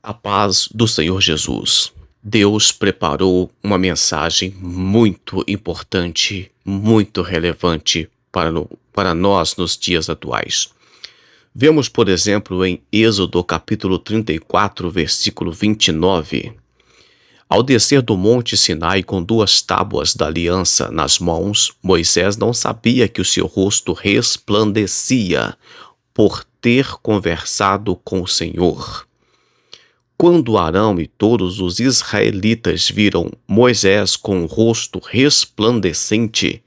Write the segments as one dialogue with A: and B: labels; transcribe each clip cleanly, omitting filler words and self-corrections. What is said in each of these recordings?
A: A paz do Senhor Jesus. Deus preparou uma mensagem muito importante, muito relevante para nós nos dias atuais. Vemos, por exemplo, em Êxodo capítulo 34, versículo 29. Ao descer do monte Sinai com 2 tábuas da aliança nas mãos, Moisés não sabia que o seu rosto resplandecia por ter conversado com o Senhor. Quando Arão e todos os israelitas viram Moisés com o rosto resplandecente,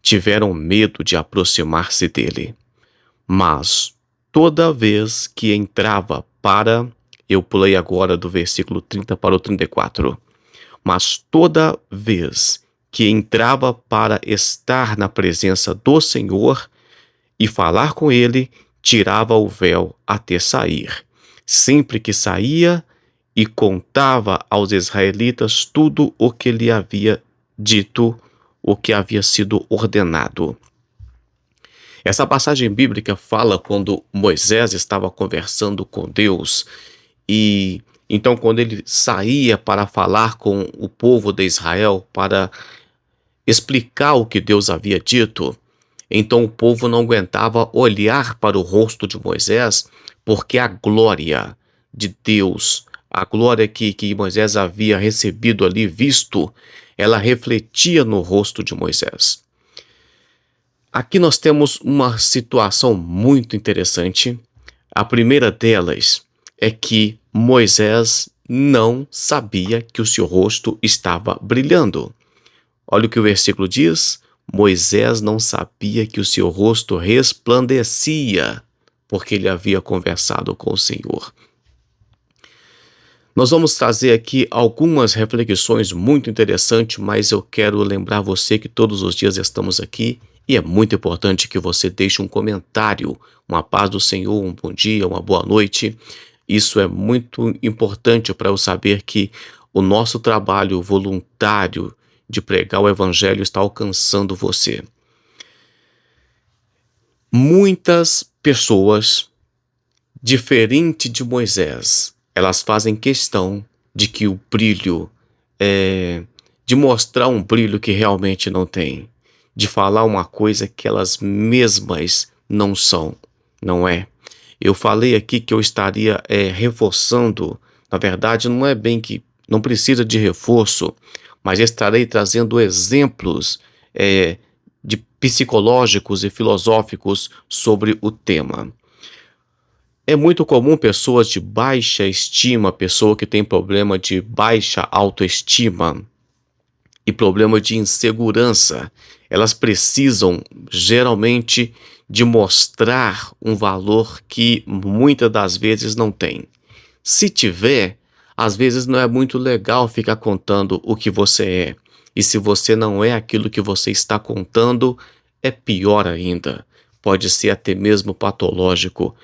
A: tiveram medo de aproximar-se dele. Mas toda vez que entrava eu pulei agora do versículo 30 para o 34. Mas toda vez que entrava para estar na presença do Senhor e falar com ele, tirava o véu até sair. Sempre que saía, e contava aos israelitas tudo o que lhe havia dito, o que havia sido ordenado. Essa passagem bíblica fala quando Moisés estava conversando com Deus e então quando ele saía para falar com o povo de Israel, para explicar o que Deus havia dito, então o povo não aguentava olhar para o rosto de Moisés, porque a glória de Deus, a glória que Moisés havia recebido ali, visto, ela refletia no rosto de Moisés. Aqui nós temos uma situação muito interessante. A primeira delas é que Moisés não sabia que o seu rosto estava brilhando. Olha o que o versículo diz: Moisés não sabia que o seu rosto resplandecia, porque ele havia conversado com o Senhor. Nós vamos trazer aqui algumas reflexões muito interessantes, mas eu quero lembrar você que todos os dias estamos aqui e é muito importante que você deixe um comentário, uma paz do Senhor, um bom dia, uma boa noite. Isso é muito importante para eu saber que o nosso trabalho voluntário de pregar o Evangelho está alcançando você. Muitas pessoas, diferente de Moisés, elas fazem questão de que o brilho, de mostrar um brilho que realmente não tem, de falar uma coisa que elas mesmas não são, não é? Eu falei aqui que eu estaria reforçando, na verdade não é bem que, não precisa de reforço, mas estarei trazendo exemplos de psicológicos e filosóficos sobre o tema. É muito comum pessoas de baixa estima, pessoa que tem problema de baixa autoestima e problema de insegurança, elas precisam geralmente de mostrar um valor que muitas das vezes não tem. Se tiver, às vezes não é muito legal ficar contando o que você é. E se você não é aquilo que você está contando, é pior ainda. Pode ser até mesmo patológico.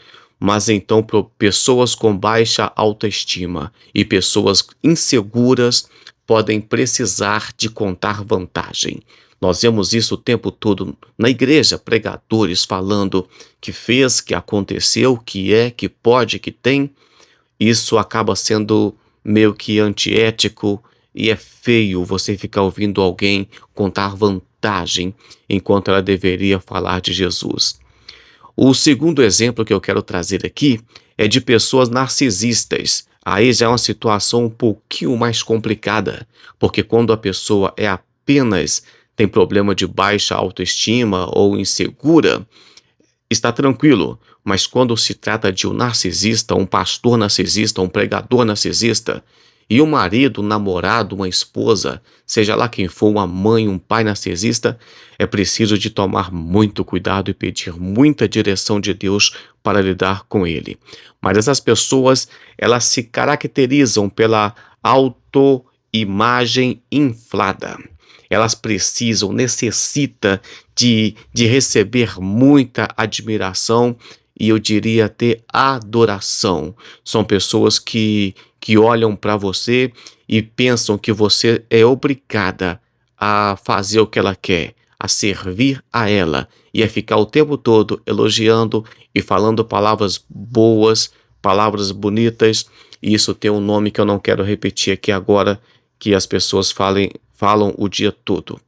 A: Mas então, para pessoas com baixa autoestima e pessoas inseguras podem precisar de contar vantagem. Nós vemos isso o tempo todo na igreja, pregadores falando que fez, que aconteceu, que é, que pode, que tem. Isso acaba sendo meio que antiético e é feio você ficar ouvindo alguém contar vantagem enquanto ela deveria falar de Jesus. O segundo exemplo que eu quero trazer aqui é de pessoas narcisistas. Aí já é uma situação um pouquinho mais complicada, porque quando a pessoa tem problema de baixa autoestima ou insegura, está tranquilo. Mas quando se trata de um narcisista, um pastor narcisista, um pregador narcisista, e um marido, um namorado, uma esposa, seja lá quem for, uma mãe, um pai narcisista, é preciso de tomar muito cuidado e pedir muita direção de Deus para lidar com ele. Mas essas pessoas, elas se caracterizam pela autoimagem inflada. Elas necessitam de receber muita admiração e eu diria até adoração. São pessoas que olham para você e pensam que você é obrigada a fazer o que ela quer, a servir a ela e a ficar o tempo todo elogiando e falando palavras boas, palavras bonitas E isso tem um nome que eu não quero repetir aqui agora, que as pessoas falam o dia todo.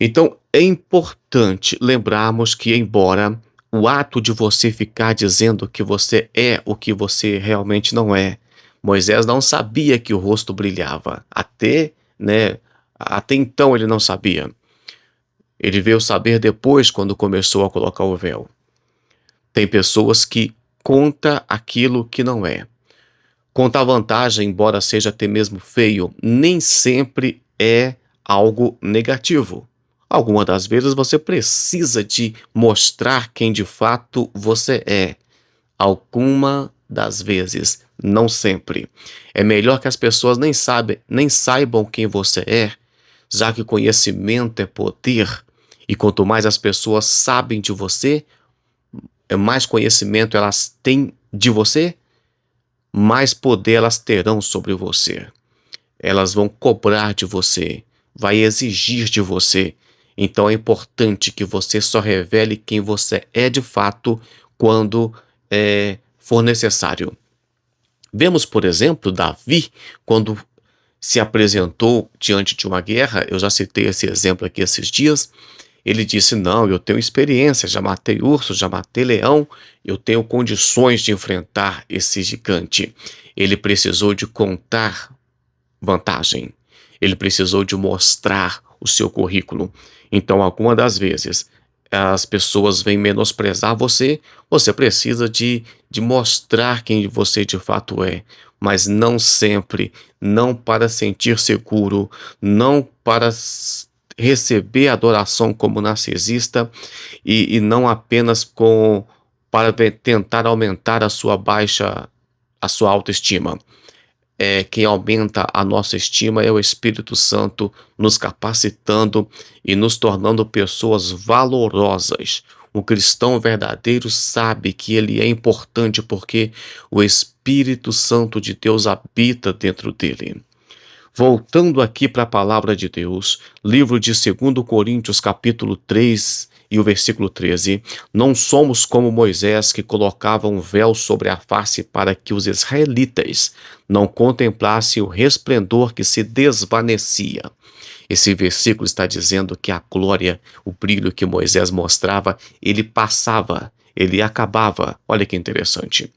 A: Então, é importante lembrarmos que, embora o ato de você ficar dizendo que você é o que você realmente não é, Moisés não sabia que o rosto brilhava. Até então ele não sabia. Ele veio saber depois, quando começou a colocar o véu. Tem pessoas que conta aquilo que não é. Contar vantagem, embora seja até mesmo feio, nem sempre é algo negativo. Algumas das vezes você precisa de mostrar quem de fato você é. Alguma das vezes, não sempre. É melhor que as pessoas nem saibam quem você é, já que conhecimento é poder, e quanto mais as pessoas sabem de você, mais conhecimento elas têm de você, mais poder elas terão sobre você. Elas vão cobrar de você, vai exigir de você. Então é importante que você só revele quem você é de fato quando for necessário. Vemos, por exemplo, Davi, quando se apresentou diante de uma guerra. Eu já citei esse exemplo aqui esses dias. Ele disse: não, eu tenho experiência, já matei urso, já matei leão, eu tenho condições de enfrentar esse gigante. Ele precisou de contar vantagem. Ele precisou de mostrar o seu currículo. Então, algumas das vezes, as pessoas vêm menosprezar você, você precisa de mostrar quem você de fato é, mas não sempre, não para sentir seguro, não para receber adoração como narcisista e não apenas para tentar aumentar a sua autoestima. Quem aumenta a nossa estima é o Espírito Santo nos capacitando e nos tornando pessoas valorosas. O cristão verdadeiro sabe que ele é importante porque o Espírito Santo de Deus habita dentro dele. Voltando aqui para a palavra de Deus, livro de 2 Coríntios, capítulo 3 e o versículo 13, não somos como Moisés, que colocava um véu sobre a face para que os israelitas não contemplassem o resplendor que se desvanecia. Esse versículo está dizendo que a glória, o brilho que Moisés mostrava, ele passava, ele acabava. Olha que interessante.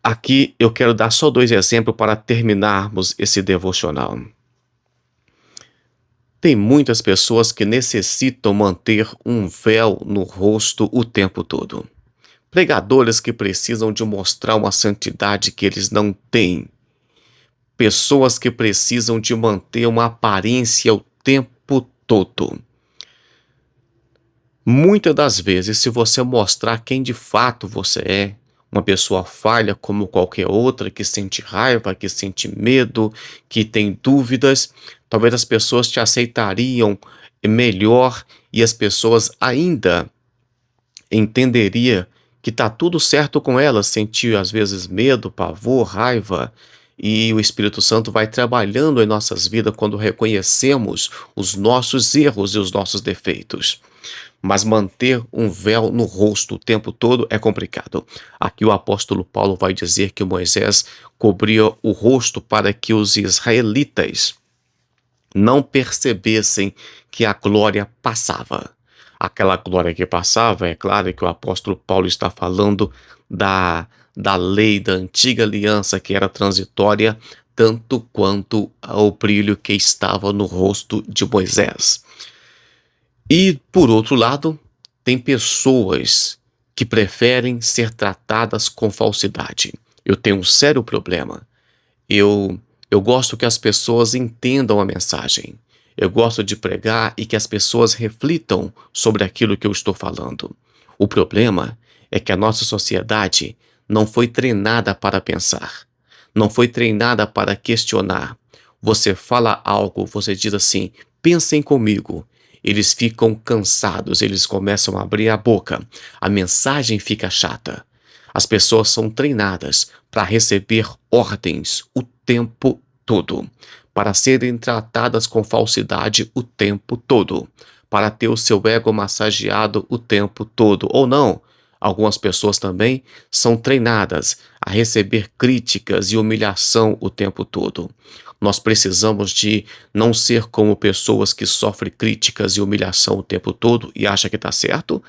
A: Aqui eu quero dar só 2 exemplos para terminarmos esse devocional. Tem muitas pessoas que necessitam manter um véu no rosto o tempo todo. Pregadores que precisam de mostrar uma santidade que eles não têm. Pessoas que precisam de manter uma aparência o tempo todo. Muitas das vezes, se você mostrar quem de fato você é, uma pessoa falha como qualquer outra, que sente raiva, que sente medo, que tem dúvidas, talvez as pessoas te aceitariam melhor e as pessoas ainda entenderiam que está tudo certo com elas, sentir às vezes medo, pavor, raiva, e o Espírito Santo vai trabalhando em nossas vidas quando reconhecemos os nossos erros e os nossos defeitos. Mas manter um véu no rosto o tempo todo é complicado. Aqui o apóstolo Paulo vai dizer que Moisés cobria o rosto para que os israelitas não percebessem que a glória passava. Aquela glória que passava, é claro que o apóstolo Paulo está falando da lei da antiga aliança, que era transitória, tanto quanto o brilho que estava no rosto de Moisés. E, por outro lado, tem pessoas que preferem ser tratadas com falsidade. Eu tenho um sério problema. Eu gosto que as pessoas entendam a mensagem. Eu gosto de pregar e que as pessoas reflitam sobre aquilo que eu estou falando. O problema é que a nossa sociedade não foi treinada para pensar. Não foi treinada para questionar. Você fala algo, você diz assim: pensem comigo. Eles ficam cansados, eles começam a abrir a boca. A mensagem fica chata. As pessoas são treinadas para receber ordens o tempo todo, para serem tratadas com falsidade o tempo todo, para ter o seu ego massageado o tempo todo. Ou não, Algumas pessoas também são treinadas a receber críticas e humilhação o tempo todo. Nós precisamos de não ser como pessoas que sofrem críticas e humilhação o tempo todo e acham que está certo,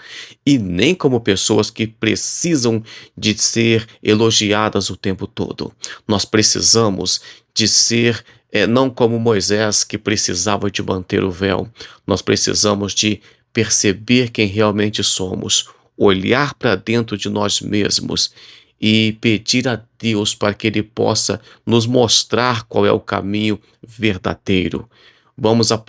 A: e nem como pessoas que precisam de ser elogiadas o tempo todo. Nós precisamos de ser, não como Moisés, que precisava de manter o véu. Nós precisamos de perceber quem realmente somos, olhar para dentro de nós mesmos e pedir a Deus para que Ele possa nos mostrar qual é o caminho verdadeiro.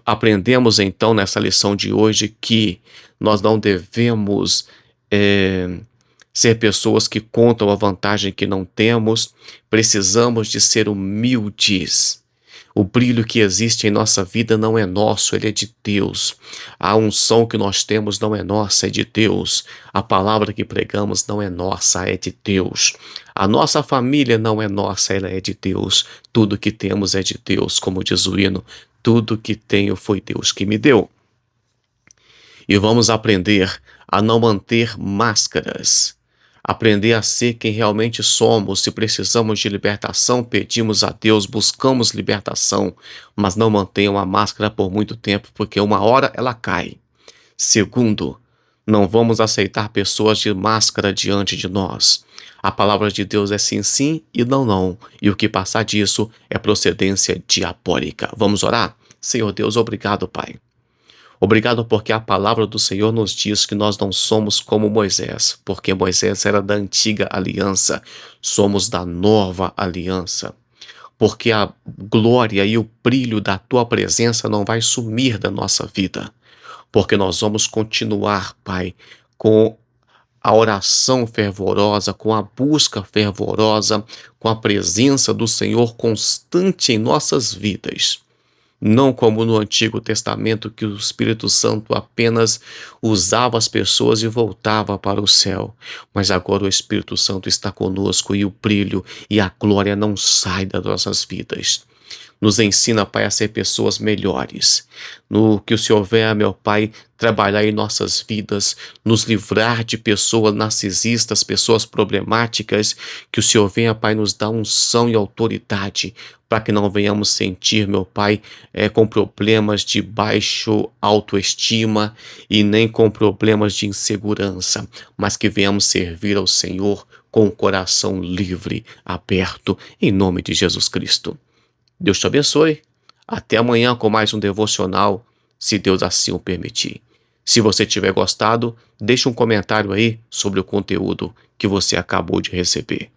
A: Aprendemos então nessa lição de hoje que nós não devemos eh, ser pessoas que contam a vantagem que não temos, precisamos de ser humildes. O brilho que existe em nossa vida não é nosso, ele é de Deus. A unção que nós temos não é nossa, é de Deus. A palavra que pregamos não é nossa, é de Deus. A nossa família não é nossa, ela é de Deus. Tudo que temos é de Deus, como diz o hino, tudo que tenho foi Deus que me deu. E vamos aprender a não manter máscaras. Aprender a ser quem realmente somos. Se precisamos de libertação, pedimos a Deus, buscamos libertação, mas não mantenham a máscara por muito tempo, porque uma hora ela cai. Segundo, não vamos aceitar pessoas de máscara diante de nós. A palavra de Deus é sim, sim e não, não. E o que passar disso é procedência diabólica. Vamos orar? Senhor Deus, obrigado, Pai. Obrigado porque a palavra do Senhor nos diz que nós não somos como Moisés, porque Moisés era da antiga aliança, somos da nova aliança. Porque a glória e o brilho da tua presença não vai sumir da nossa vida, porque nós vamos continuar, Pai, com a oração fervorosa, com a busca fervorosa, com a presença do Senhor constante em nossas vidas. Não como no Antigo Testamento, que o Espírito Santo apenas usava as pessoas e voltava para o céu. Mas agora o Espírito Santo está conosco e o brilho e a glória não sai das nossas vidas. Nos ensina, Pai, a ser pessoas melhores. No que o Senhor venha, meu Pai, trabalhar em nossas vidas, nos livrar de pessoas narcisistas, pessoas problemáticas, que o Senhor venha, Pai, nos dar unção e autoridade, para que não venhamos sentir, meu Pai, com problemas de baixo autoestima e nem com problemas de insegurança, mas que venhamos servir ao Senhor com o coração livre, aberto, em nome de Jesus Cristo. Deus te abençoe. Até amanhã com mais um devocional, se Deus assim o permitir. Se você tiver gostado, deixe um comentário aí sobre o conteúdo que você acabou de receber.